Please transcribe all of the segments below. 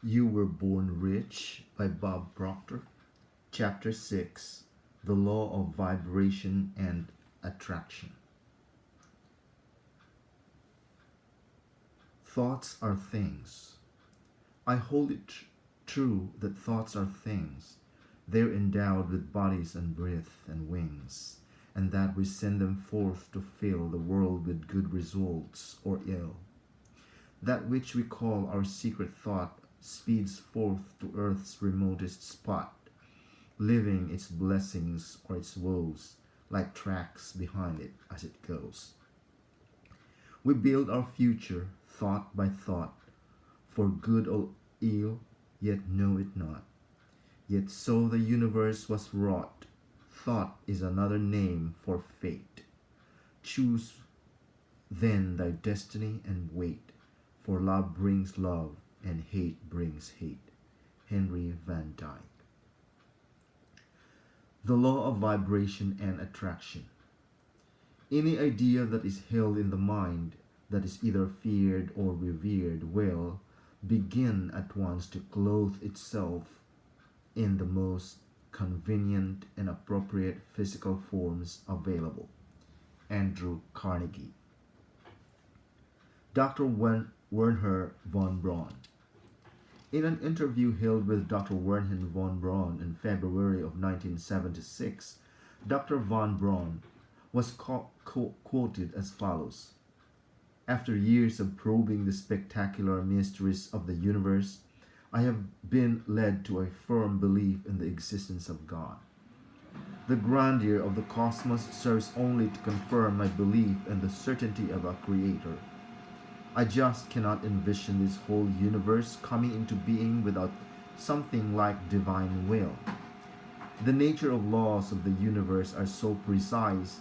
You Were Born Rich by Bob Proctor. Chapter 6, The Law of Vibration and Attraction. Thoughts are things. I hold it true that thoughts are things. They're endowed with bodies and breath and wings, and that we send them forth to fill the world with good results or ill. That which we call our secret thought speeds forth to earth's remotest spot, leaving its blessings or its woes like tracks behind it as it goes. We build our future thought by thought, for good or ill, yet know it not. Yet so the universe was wrought. Thought is another name for fate. Choose then thy destiny and wait, for love brings love and hate brings hate. Henry Van Dyke. The law of vibration and attraction. Any idea that is held in the mind that is either feared or revered will begin at once to clothe itself in the most convenient and appropriate physical forms available. Andrew Carnegie. Dr. Wernher von Braun. In an interview held with Dr. Wernher von Braun in February of 1976, Dr. von Braun was quoted as follows: "After years of probing the spectacular mysteries of the universe, I have been led to a firm belief in the existence of God. The grandeur of the cosmos serves only to confirm my belief in the certainty of a creator. I just cannot envision this whole universe coming into being without something like divine will. The nature of laws of the universe are so precise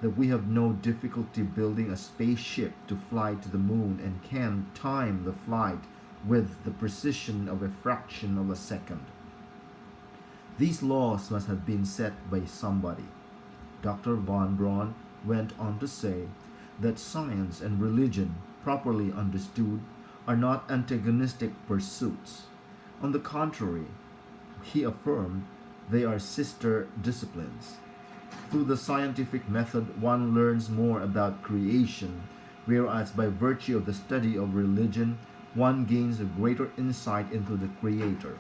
that we have no difficulty building a spaceship to fly to the moon and can time the flight with the precision of a fraction of a second. These laws must have been set by somebody." Dr. von Braun went on to say that science and religion, properly understood, are not antagonistic pursuits. On the contrary, he affirmed, they are sister disciplines. Through the scientific method, one learns more about creation, whereas by virtue of the study of religion, one gains a greater insight into the Creator.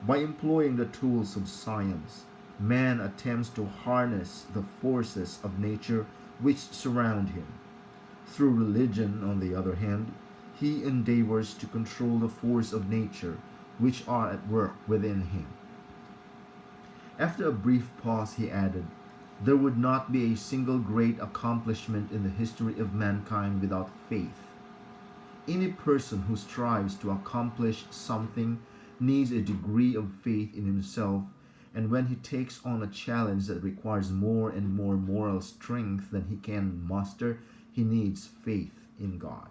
By employing the tools of science, man attempts to harness the forces of nature which surround him. Through religion, on the other hand, he endeavors to control the force of nature which are at work within him. After a brief pause, he added, "There would not be a single great accomplishment in the history of mankind without faith. Any person who strives to accomplish something needs a degree of faith in himself, and when he takes on a challenge that requires more and more moral strength than he can muster, he needs faith in God."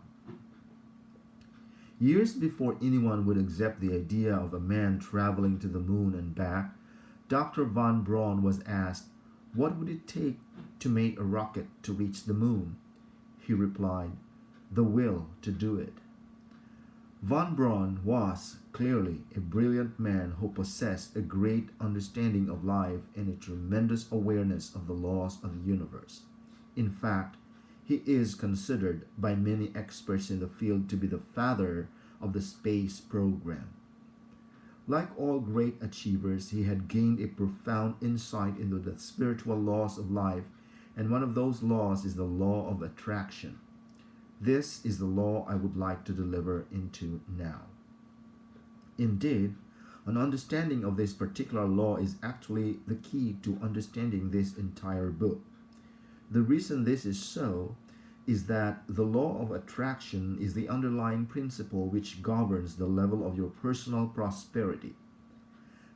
Years before anyone would accept the idea of a man traveling to the moon and back, Dr. von Braun was asked, "What would it take to make a rocket to reach the moon?" He replied, "The will to do it." Von Braun was clearly a brilliant man who possessed a great understanding of life and a tremendous awareness of the laws of the universe. In fact, he is considered by many experts in the field to be the father of the space program. Like all great achievers, he had gained a profound insight into the spiritual laws of life, and one of those laws is the law of attraction. This is the law I would like to deliver into now. Indeed, an understanding of this particular law is actually the key to understanding this entire book. The reason this is so is that the law of attraction is the underlying principle which governs the level of your personal prosperity.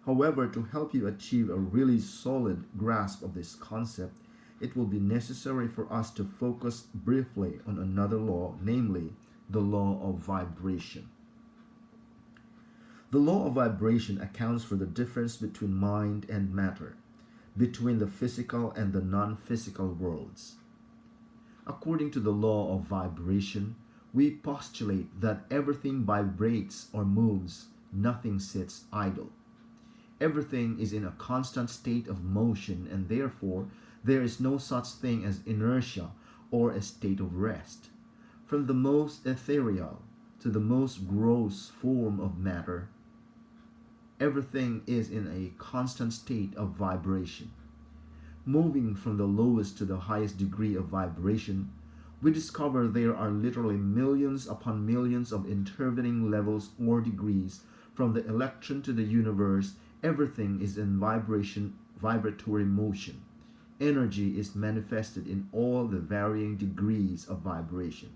However, to help you achieve a really solid grasp of this concept, it will be necessary for us to focus briefly on another law, namely the law of vibration. The law of vibration accounts for the difference between mind and matter, between the physical and the non-physical worlds. According to the law of vibration, We postulate that everything vibrates or moves, nothing sits idle. Everything is in a constant state of motion, and therefore there is no such thing as inertia or a state of rest. From the most ethereal to the most gross form of matter, everything is in a constant state of vibration. Moving from the lowest to the highest degree of vibration, we discover there are literally millions upon millions of intervening levels or degrees. From the electron to the universe, everything is in vibratory motion. Energy is manifested in all the varying degrees of vibration.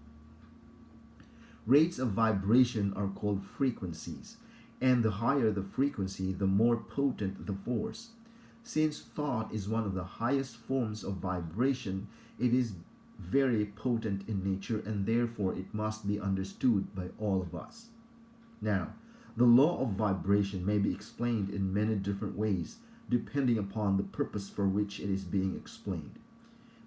Rates of vibration are called frequencies, and the higher the frequency, the more potent the force. Since thought is one of the highest forms of vibration, it is very potent in nature, and therefore it must be understood by all of us. Now, the law of vibration may be explained in many different ways, depending upon the purpose for which it is being explained.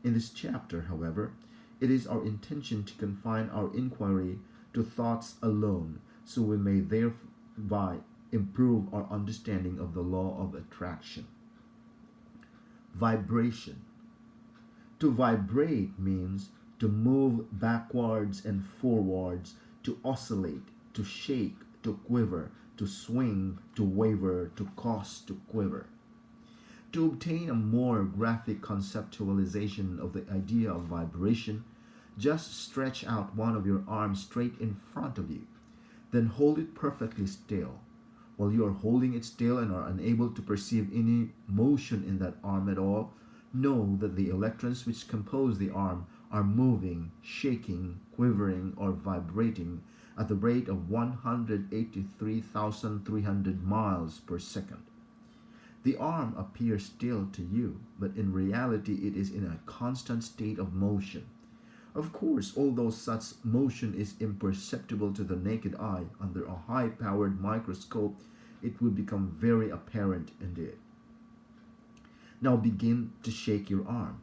In this chapter, however, it is our intention to confine our inquiry to thoughts alone, so we may thereby improve our understanding of the law of attraction. Vibration. To vibrate means to move backwards and forwards, to oscillate, to shake, to quiver, to swing, to waver, to cause to quiver. To obtain a more graphic conceptualization of the idea of vibration, just stretch out one of your arms straight in front of you. Then hold it perfectly still. While you are holding it still and are unable to perceive any motion in that arm at all, know that the electrons which compose the arm are moving, shaking, quivering, or vibrating at the rate of 183,300 miles per second. The arm appears still to you, but in reality it is in a constant state of motion. Of course, although such motion is imperceptible to the naked eye, under a high-powered microscope, it will become very apparent indeed. Now begin to shake your arm.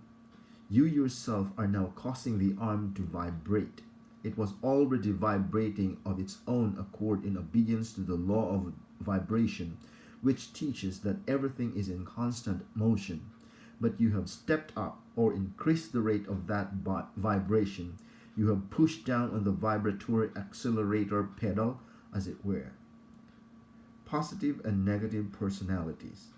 You yourself are now causing the arm to vibrate. It was already vibrating of its own accord in obedience to the law of vibration, which teaches that everything is in constant motion. But you have stepped up or increased the rate of that vibration. You have pushed down on the vibratory accelerator pedal, as it were. Positive and negative personalities.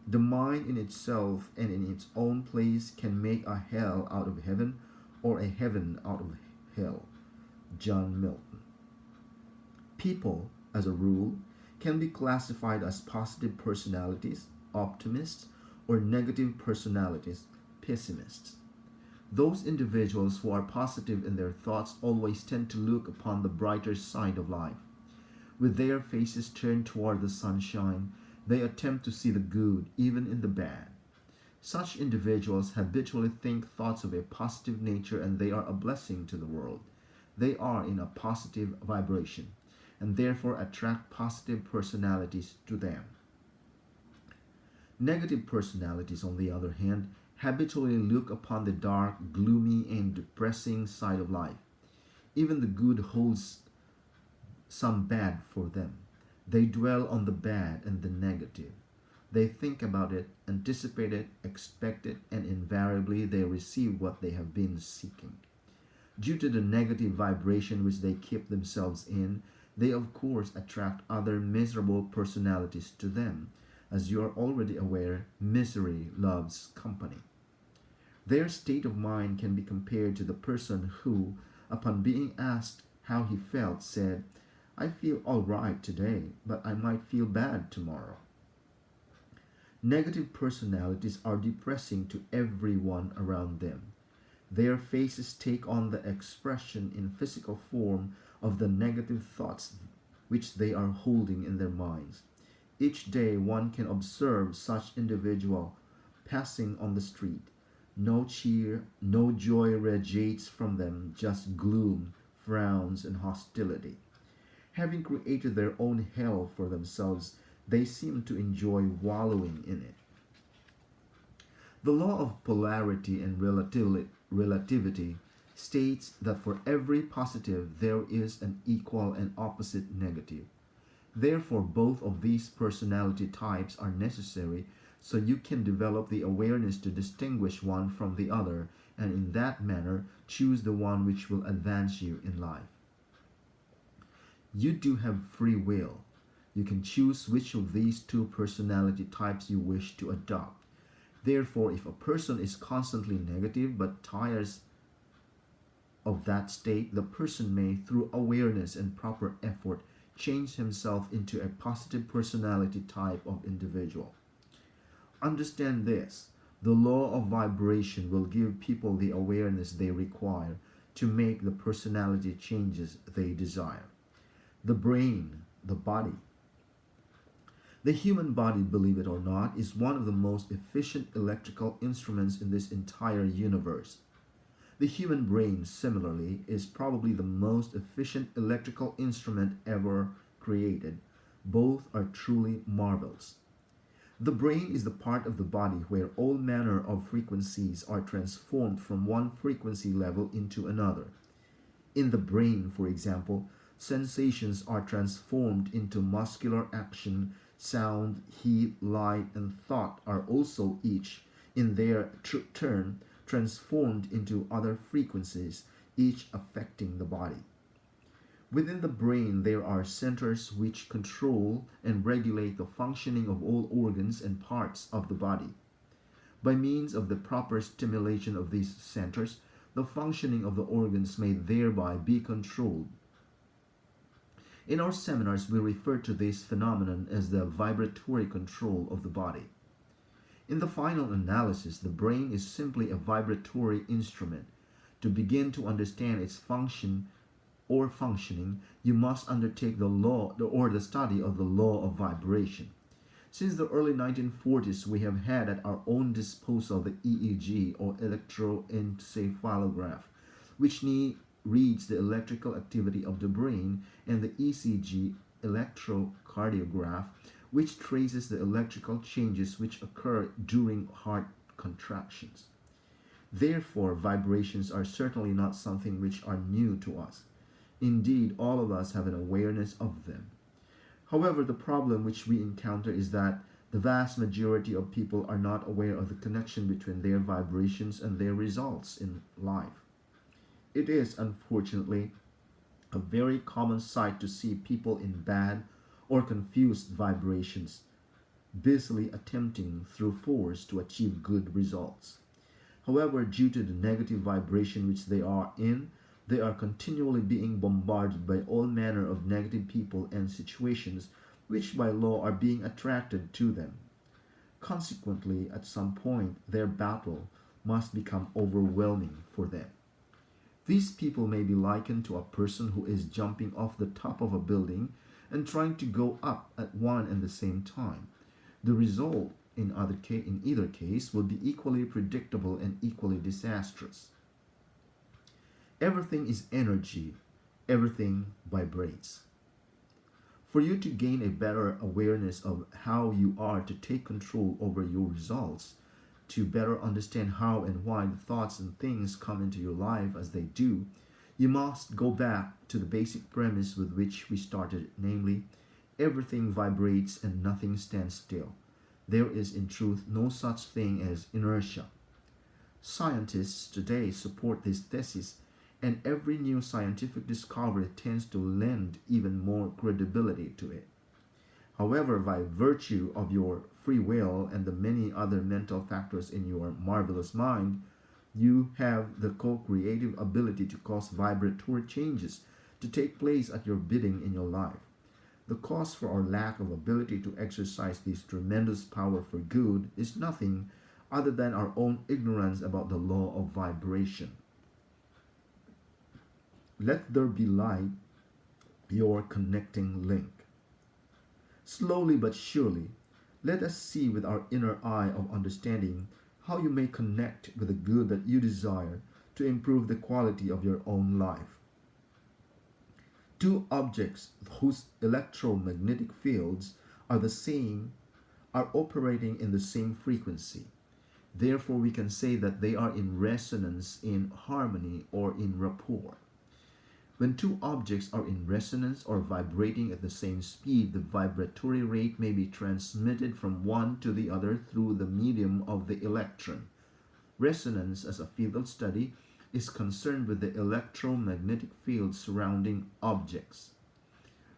The mind in itself and in its own place can make a hell out of heaven or a heaven out of hell. John Milton. People, as a rule, can be classified as positive personalities, optimists, or negative personalities, pessimists. Those individuals who are positive in their thoughts always tend to look upon the brighter side of life. With their faces turned toward the sunshine, they attempt to see the good even in the bad. Such individuals habitually think thoughts of a positive nature, and they are a blessing to the world. They are in a positive vibration, and therefore attract positive personalities to them. Negative personalities, on the other hand, habitually look upon the dark, gloomy, and depressing side of life. Even the good holds some bad for them. They dwell on the bad and the negative. They think about it, anticipate it, expect it, and invariably they receive what they have been seeking. Due to the negative vibration which they keep themselves in, they of course attract other miserable personalities to them. As you are already aware, misery loves company. Their state of mind can be compared to the person who, upon being asked how he felt, said, "I feel all right today, but I might feel bad tomorrow." Negative personalities are depressing to everyone around them. Their faces take on the expression in physical form of the negative thoughts which they are holding in their minds. Each day one can observe such individual passing on the street. No cheer, no joy radiates from them, just gloom, frowns, and hostility. Having created their own hell for themselves, they seem to enjoy wallowing in it. The law of polarity and relativity states that for every positive there is an equal and opposite negative. Therefore, both of these personality types are necessary so you can develop the awareness to distinguish one from the other and in that manner choose the one which will advance you in life. You do have free will. You can choose which of these two personality types you wish to adopt. Therefore, if a person is constantly negative but tires of that state, the person may, through awareness and proper effort, change himself into a positive personality type of individual. Understand this: the law of vibration will give people the awareness they require to make the personality changes they desire. The brain, the body. The human body, believe it or not, is one of the most efficient electrical instruments in this entire universe. The human brain, similarly, is probably the most efficient electrical instrument ever created. Both are truly marvels. The brain is the part of the body where all manner of frequencies are transformed from one frequency level into another. In the brain, for example, sensations are transformed into muscular action, sound, heat, light, and thought are also each, in their turn, transformed into other frequencies, each affecting the body. Within the brain, there are centers which control and regulate the functioning of all organs and parts of the body. By means of the proper stimulation of these centers, the functioning of the organs may thereby be controlled. In our seminars, we refer to this phenomenon as the vibratory control of the body. In the final analysis, the brain is simply a vibratory instrument. To begin to understand its function or functioning, you must undertake the law or the study of the law of vibration. Since the early 1940s, we have had at our own disposal the EEG or electroencephalograph, which reads the electrical activity of the brain, and the ECG electrocardiograph, which traces the electrical changes which occur during heart contractions. Therefore, vibrations are certainly not something which are new to us. Indeed, all of us have an awareness of them. However, the problem which we encounter is that the vast majority of people are not aware of the connection between their vibrations and their results in life. It is, unfortunately, a very common sight to see people in bad or confused vibrations, busily attempting through force to achieve good results. However, due to the negative vibration which they are in, they are continually being bombarded by all manner of negative people and situations which by law are being attracted to them. Consequently, at some point, their battle must become overwhelming for them. These people may be likened to a person who is jumping off the top of a building and trying to go up at one and the same time. The result in either case will be equally predictable and equally disastrous. Everything is energy. Everything vibrates. For you to gain a better awareness of how you are to take control over your results, to better understand how and why the thoughts and things come into your life as they do, you must go back to the basic premise with which we started, namely, everything vibrates and nothing stands still. There is in truth no such thing as inertia. Scientists today support this thesis, and every new scientific discovery tends to lend even more credibility to it. However, by virtue of your free will and the many other mental factors in your marvelous mind, you have the co-creative ability to cause vibratory changes to take place at your bidding in your life. The cause for our lack of ability to exercise this tremendous power for good is nothing other than our own ignorance about the law of vibration. Let there be light, your connecting link. Slowly but surely, let us see with our inner eye of understanding how you may connect with the good that you desire to improve the quality of your own life. Two objects whose electromagnetic fields are the same are operating in the same frequency. Therefore, we can say that they are in resonance, in harmony, or in rapport. When two objects are in resonance or vibrating at the same speed, the vibratory rate may be transmitted from one to the other through the medium of the electron. Resonance, as a field of study, is concerned with the electromagnetic field surrounding objects.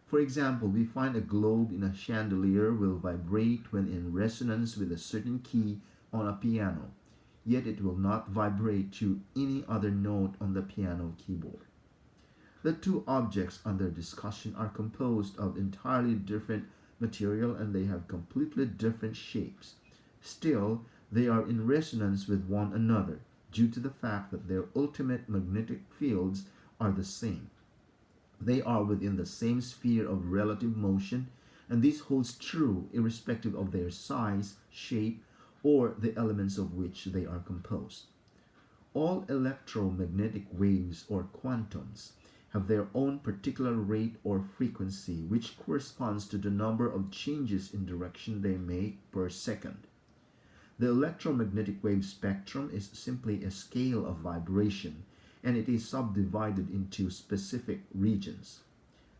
For example, we find a globe in a chandelier will vibrate when in resonance with a certain key on a piano, yet it will not vibrate to any other note on the piano keyboard. The two objects under discussion are composed of entirely different material and they have completely different shapes. Still, they are in resonance with one another due to the fact that their ultimate magnetic fields are the same. They are within the same sphere of relative motion, and this holds true irrespective of their size, shape, or the elements of which they are composed. All electromagnetic waves or quantums have their own particular rate or frequency, which corresponds to the number of changes in direction they make per second. The electromagnetic wave spectrum is simply a scale of vibration, and it is subdivided into specific regions.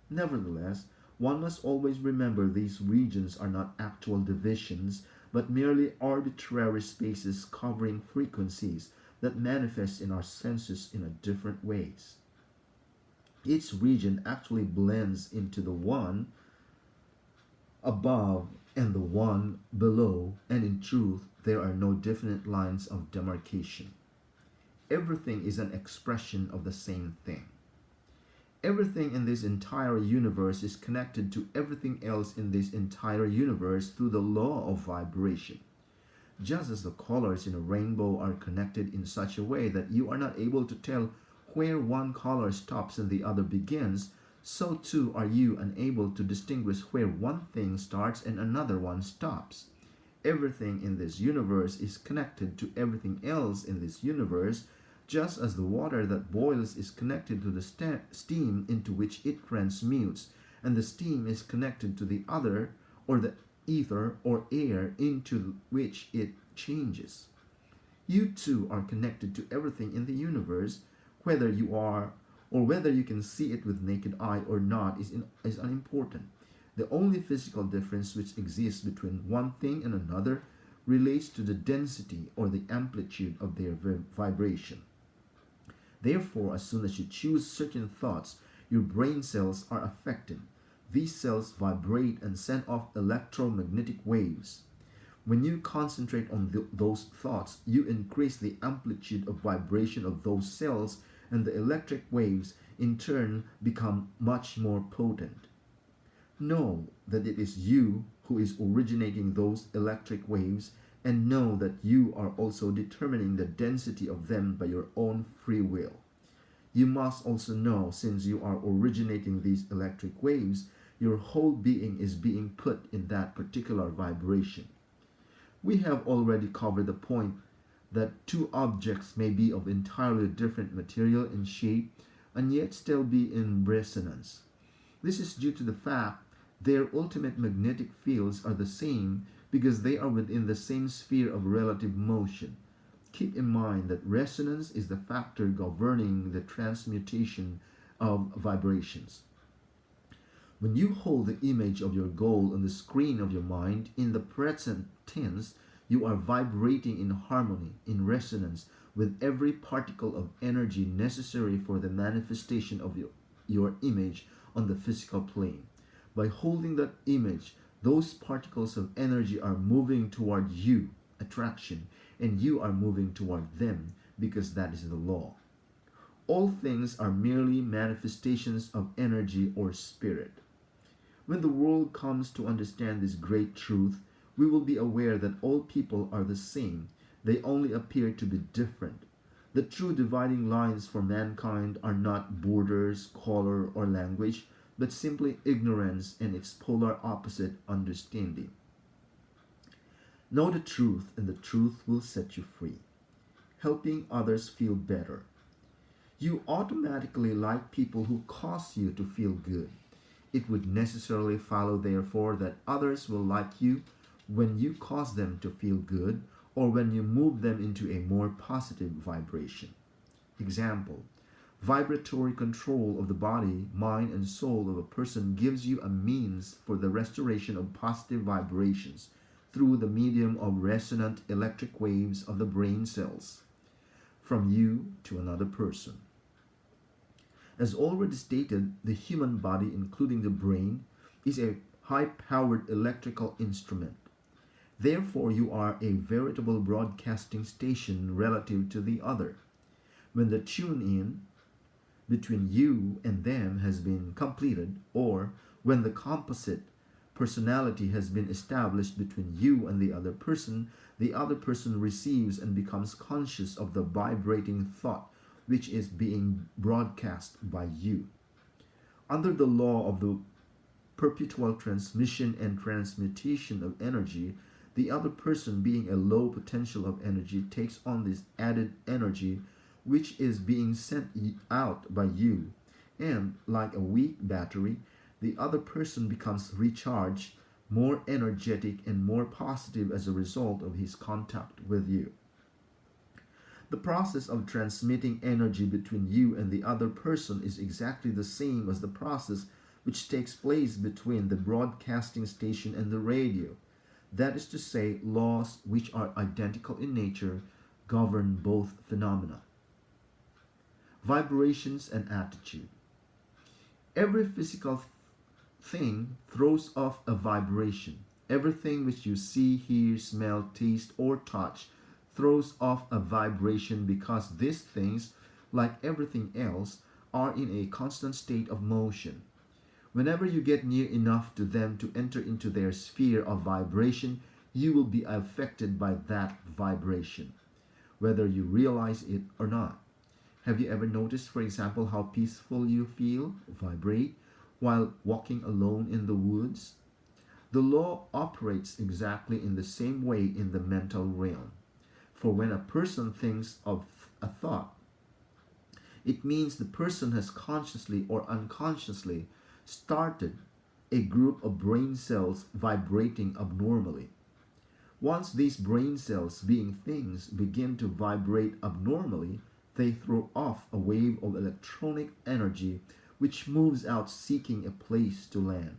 Nevertheless, one must always remember these regions are not actual divisions, but merely arbitrary spaces covering frequencies that manifest in our senses in different ways. Each region actually blends into the one above and the one below, and in truth, there are no definite lines of demarcation. Everything is an expression of the same thing. Everything in this entire universe is connected to everything else in this entire universe through the law of vibration. Just as the colors in a rainbow are connected in such a way that you are not able to tell where one color stops and the other begins, so too are you unable to distinguish where one thing starts and another one stops. Everything in this universe is connected to everything else in this universe, just as the water that boils is connected to the steam into which it transmutes, and the steam is connected to the other, or the ether or air into which it changes. You too are connected to everything in the universe, whether you are or whether you can see it with naked eye or not is unimportant. The only physical difference which exists between one thing and another relates to the density or the amplitude of their vibration. Therefore, as soon as you choose certain thoughts, your brain cells are affected. These cells vibrate and send off electromagnetic waves. When you concentrate on those thoughts, you increase the amplitude of vibration of those cells, and the electric waves in turn become much more potent. Know that it is you who is originating those electric waves, and know that you are also determining the density of them by your own free will. You must also know, since you are originating these electric waves, your whole being is being put in that particular vibration. We have already covered the point that two objects may be of entirely different material and shape and yet still be in resonance. This is due to the fact their ultimate magnetic fields are the same because they are within the same sphere of relative motion. Keep in mind that resonance is the factor governing the transmutation of vibrations. When you hold the image of your goal on the screen of your mind in the present tense, you are vibrating in harmony, in resonance with every particle of energy necessary for the manifestation of your image on the physical plane. By holding that image, those particles of energy are moving toward you, attraction, and you are moving toward them because that is the law. All things are merely manifestations of energy or spirit. When the world comes to understand this great truth, we will be aware that all people are the same. They only appear to be different. The true dividing lines for mankind are not borders, color, or language, but simply ignorance and its polar opposite, understanding. Know the truth, and the truth will set you free. Helping others feel better. You automatically like people who cause you to feel good. It would necessarily follow, therefore, that others will like you when you cause them to feel good, or when you move them into a more positive vibration. Example: vibratory control of the body, mind, and soul of a person gives you a means for the restoration of positive vibrations through the medium of resonant electric waves of the brain cells from you to another person. As already stated, the human body, including the brain, is a high-powered electrical instrument. Therefore, you are a veritable broadcasting station relative to the other. When the tune-in between you and them has been completed, or when the composite personality has been established between you and the other person receives and becomes conscious of the vibrating thought which is being broadcast by you. Under the law of the perpetual transmission and transmutation of energy, the other person, being a low potential of energy, takes on this added energy which is being sent out by you, and like a weak battery, the other person becomes recharged, more energetic, and more positive as a result of his contact with you. The process of transmitting energy between you and the other person is exactly the same as the process which takes place between the broadcasting station and the radio. That is to say, laws which are identical in nature govern both phenomena. Vibrations and attitude. Every physical thing throws off a vibration. Everything which you see, hear, smell, taste, or touch throws off a vibration, because these things, like everything else, are in a constant state of motion. Whenever you get near enough to them to enter into their sphere of vibration, you will be affected by that vibration, whether you realize it or not. Have you ever noticed, for example, how peaceful you feel, vibrate, while walking alone in the woods? The law operates exactly in the same way in the mental realm. For when a person thinks of a thought, it means the person has consciously or unconsciously started a group of brain cells vibrating abnormally. Once these brain cells, being things, begin to vibrate abnormally, they throw off a wave of electronic energy which moves out seeking a place to land.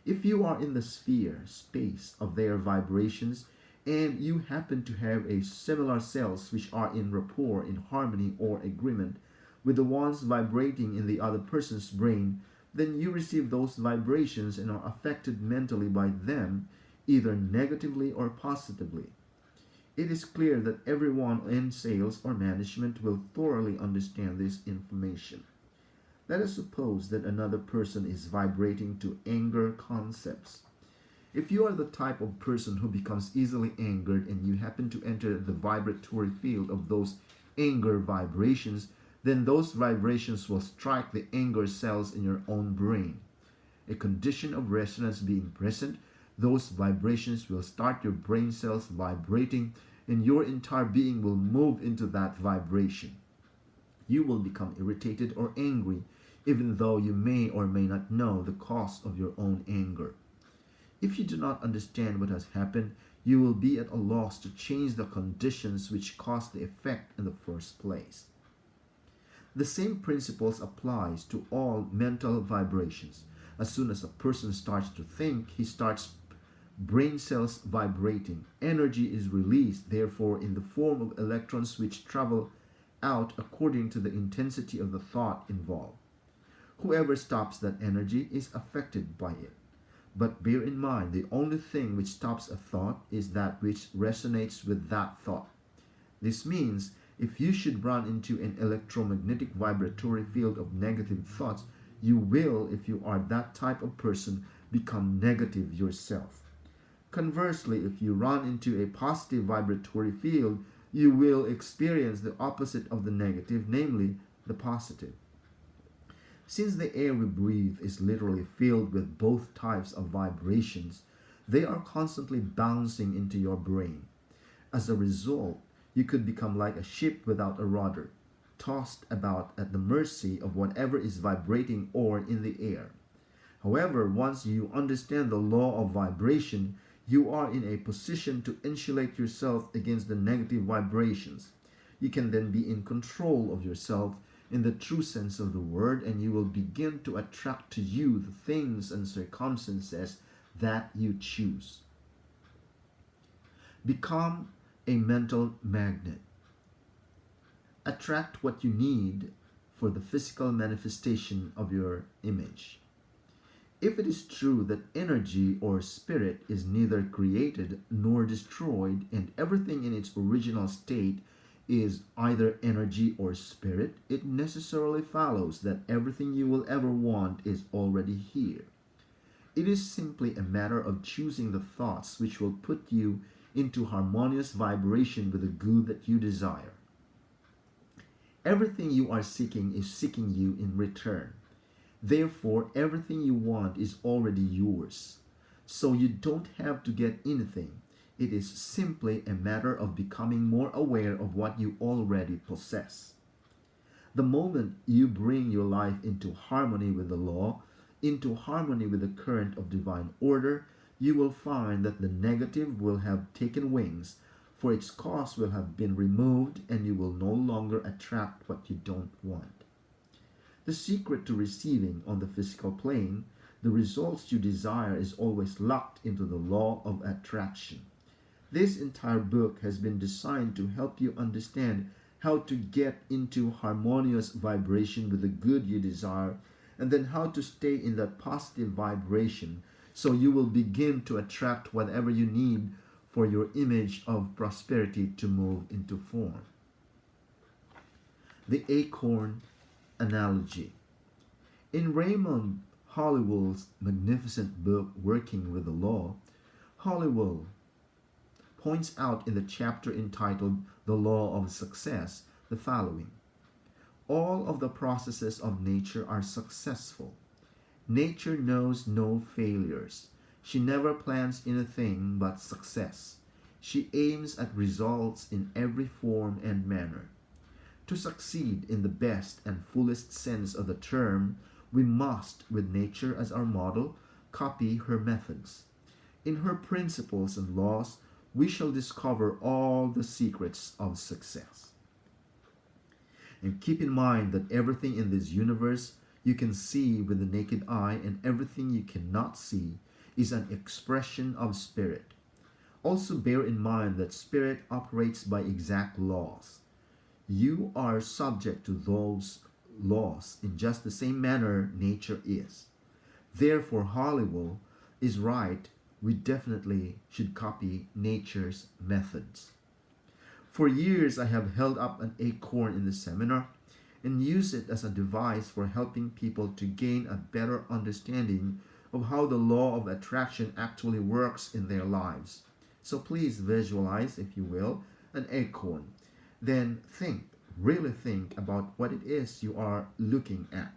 If you are in the space of their vibrations, and you happen to have a similar cells which are in rapport, in harmony or agreement with the ones vibrating in the other person's brain, then you receive those vibrations and are affected mentally by them, either negatively or positively. It is clear that everyone in sales or management will thoroughly understand this information. Let us suppose that another person is vibrating to anger concepts. If you are the type of person who becomes easily angered and you happen to enter the vibratory field of those anger vibrations, then those vibrations will strike the anger cells in your own brain. A condition of resonance being present, those vibrations will start your brain cells vibrating, and your entire being will move into that vibration. You will become irritated or angry, even though you may or may not know the cause of your own anger. If you do not understand what has happened, you will be at a loss to change the conditions which caused the effect in the first place. The same principles applies to all mental vibrations. As soon as a person starts to think, he starts brain cells vibrating. Energy is released, therefore, in the form of electrons which travel out according to the intensity of the thought involved. Whoever stops that energy is affected by it. But bear in mind, the only thing which stops a thought is that which resonates with that thought. This means, if you should run into an electromagnetic vibratory field of negative thoughts, you will, if you are that type of person, become negative yourself. Conversely, if you run into a positive vibratory field, you will experience the opposite of the negative, namely the positive. Since the air we breathe is literally filled with both types of vibrations, they are constantly bouncing into your brain. As a result, you could become like a ship without a rudder, tossed about at the mercy of whatever is vibrating or in the air. However, once you understand the law of vibration, You are in a position to insulate yourself against the negative vibrations. You can then be in control of yourself in the true sense of the word, and you will begin to attract to you the things and circumstances that you choose. Become a mental magnet. Attract what you need for the physical manifestation of your image. If it is true that energy or spirit is neither created nor destroyed, and everything in its original state is either energy or spirit, it necessarily follows that everything you will ever want is already here. It is simply a matter of choosing the thoughts which will put you into harmonious vibration with the good that you desire. Everything you are seeking is seeking you in return. Therefore, everything you want is already yours. So you don't have to get anything. It is simply a matter of becoming more aware of what you already possess. The moment you bring your life into harmony with the law, into harmony with the current of divine order, you will find that the negative will have taken wings, for its cause will have been removed, and you will no longer attract what you don't want. The secret to receiving on the physical plane the results you desire is always locked into the law of attraction. This entire book has been designed to help you understand how to get into harmonious vibration with the good you desire, and then how to stay in that positive vibration so you will begin to attract whatever you need for your image of prosperity to move into form. The acorn analogy. In Raymond Holliwell's magnificent book, Working with the Law, Holliwell points out in the chapter entitled The Law of Success the following: all of the processes of nature are successful. Nature knows no failures. She never plans anything but success. She aims at results in every form and manner. To succeed in the best and fullest sense of the term, we must, with nature as our model, copy her methods. In her principles and laws, we shall discover all the secrets of success. And keep in mind that everything in this universe you can see with the naked eye, and everything you cannot see is an expression of spirit. Also bear in mind that spirit operates by exact laws. You are subject to those laws in just the same manner nature is. Therefore, Holliwell is right. We definitely should copy nature's methods. For years, I have held up an acorn in the seminar and used it as a device for helping people to gain a better understanding of how the law of attraction actually works in their lives. So please visualize, if you will, an acorn. Then think, really think about what it is you are looking at.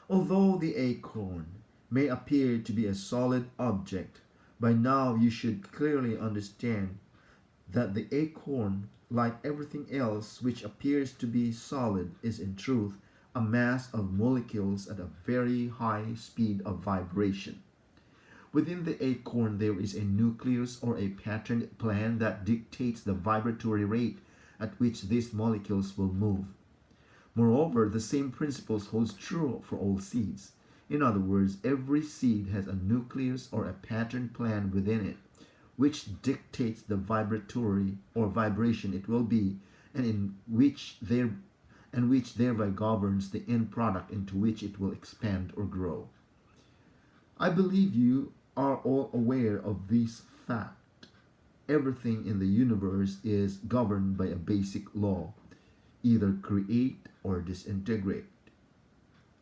Although the acorn may appear to be a solid object, by now you should clearly understand that the acorn, like everything else which appears to be solid, is in truth a mass of molecules at a very high speed of vibration. Within the acorn there is a nucleus or a patterned plan that dictates the vibratory rate at which these molecules will move. Moreover, the same principles holds true for all seeds. In other words, every seed has a nucleus or a patterned plan within it, which dictates the vibratory or vibration it will be, and which thereby governs the end product into which it will expand or grow. I believe you are all aware of this fact. Everything in the universe is governed by a basic law, either create or disintegrate.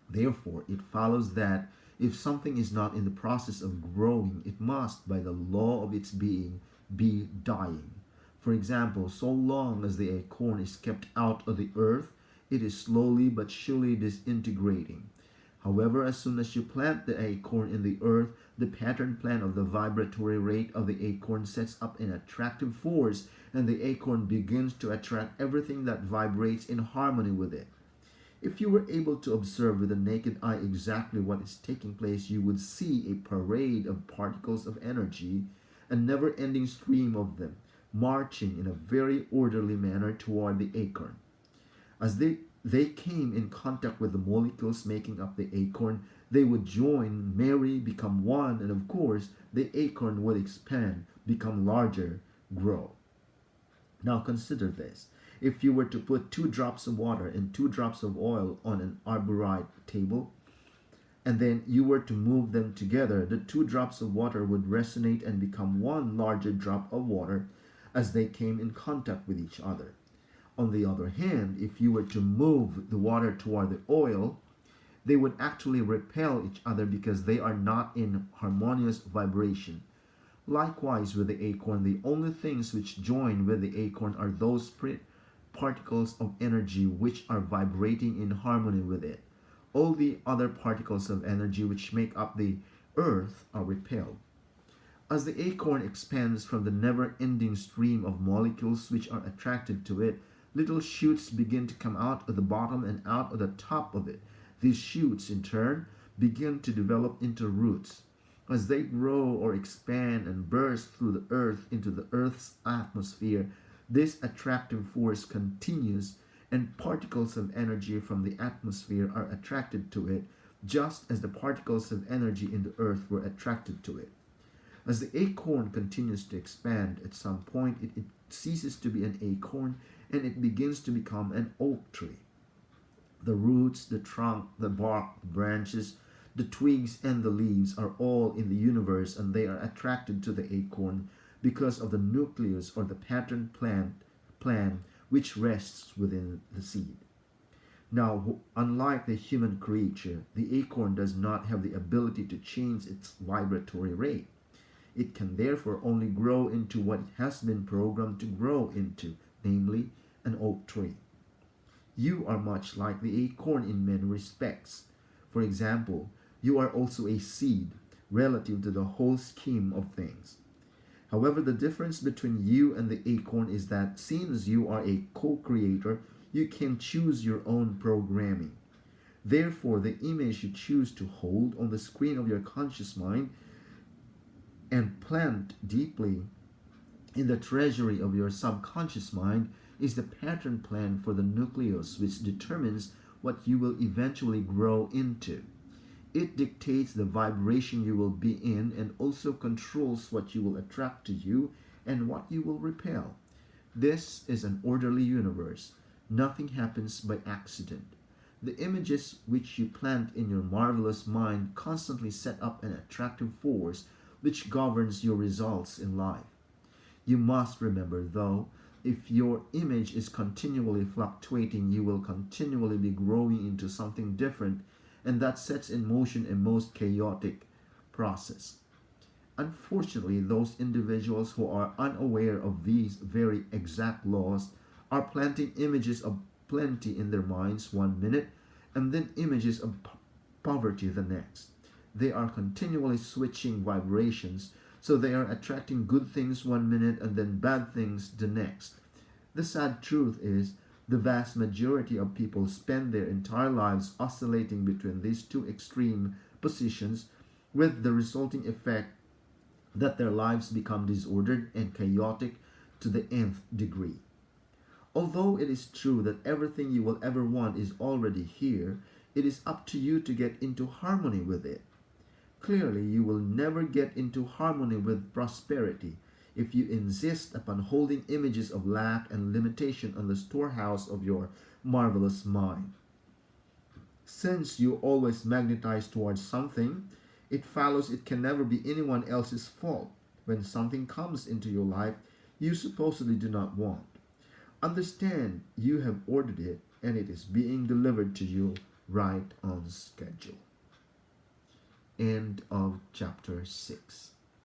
Therefore, it follows that if something is not in the process of growing, it must, by the law of its being, be dying. For example, so long as the acorn is kept out of the earth, it is slowly but surely disintegrating. However, as soon as you plant the acorn in the earth, the pattern plan of the vibratory rate of the acorn sets up an attractive force, and the acorn begins to attract everything that vibrates in harmony with it. If you were able to observe with the naked eye exactly what is taking place, you would see a parade of particles of energy, a never ending stream of them, marching in a very orderly manner toward the acorn. As they came in contact with the molecules making up the acorn, they would join, marry, become one, and of course, the acorn would expand, become larger, grow. Now consider this. If you were to put 2 drops of water and 2 drops of oil on an arborite table, and then you were to move them together, the 2 drops of water would resonate and become one larger drop of water as they came in contact with each other. On the other hand, if you were to move the water toward the oil, they would actually repel each other because they are not in harmonious vibration. Likewise, with the acorn, the only things which join with the acorn are those particles of energy which are vibrating in harmony with it. All the other particles of energy which make up the earth are repelled. As the acorn expands from the never ending stream of molecules which are attracted to it, little shoots begin to come out of the bottom and out of the top of it. These shoots, in turn, begin to develop into roots. As they grow or expand and burst through the earth into the earth's atmosphere, this attractive force continues, and particles of energy from the atmosphere are attracted to it, just as the particles of energy in the earth were attracted to it. As the acorn continues to expand, at some point it ceases to be an acorn and it begins to become an oak tree. The roots, the trunk, the bark, the branches, the twigs, and the leaves are all in the universe, and they are attracted to the acorn because of the nucleus or the pattern plan which rests within the seed. Now, unlike the human creature, the acorn does not have the ability to change its vibratory rate. It can therefore only grow into what it has been programmed to grow into, namely an oak tree. You are much like the acorn in many respects. For example, you are also a seed relative to the whole scheme of things. However, the difference between you and the acorn is that since you are a co-creator, you can choose your own programming. Therefore, the image you choose to hold on the screen of your conscious mind and plant deeply in the treasury of your subconscious mind is the pattern plan for the nucleus which determines what you will eventually grow into. It dictates the vibration you will be in and also controls what you will attract to you and what you will repel. This is an orderly universe. Nothing happens by accident. The images which you plant in your marvelous mind constantly set up an attractive force which governs your results in life. You must remember, though, if your image is continually fluctuating, you will continually be growing into something different, and that sets in motion a most chaotic process. Unfortunately, those individuals who are unaware of these very exact laws are planting images of plenty in their minds one minute and then images of poverty the next. They are continually switching vibrations, so they are attracting good things one minute and then bad things the next. The sad truth is, the vast majority of people spend their entire lives oscillating between these two extreme positions, with the resulting effect that their lives become disordered and chaotic to the nth degree. Although it is true that everything you will ever want is already here, it is up to you to get into harmony with it. Clearly, you will never get into harmony with prosperity if you insist upon holding images of lack and limitation on the storehouse of your marvelous mind. Since you always magnetize towards something, it follows it can never be anyone else's fault when something comes into your life you supposedly do not want. Understand you have ordered it and it is being delivered to you right on schedule. End of chapter 6.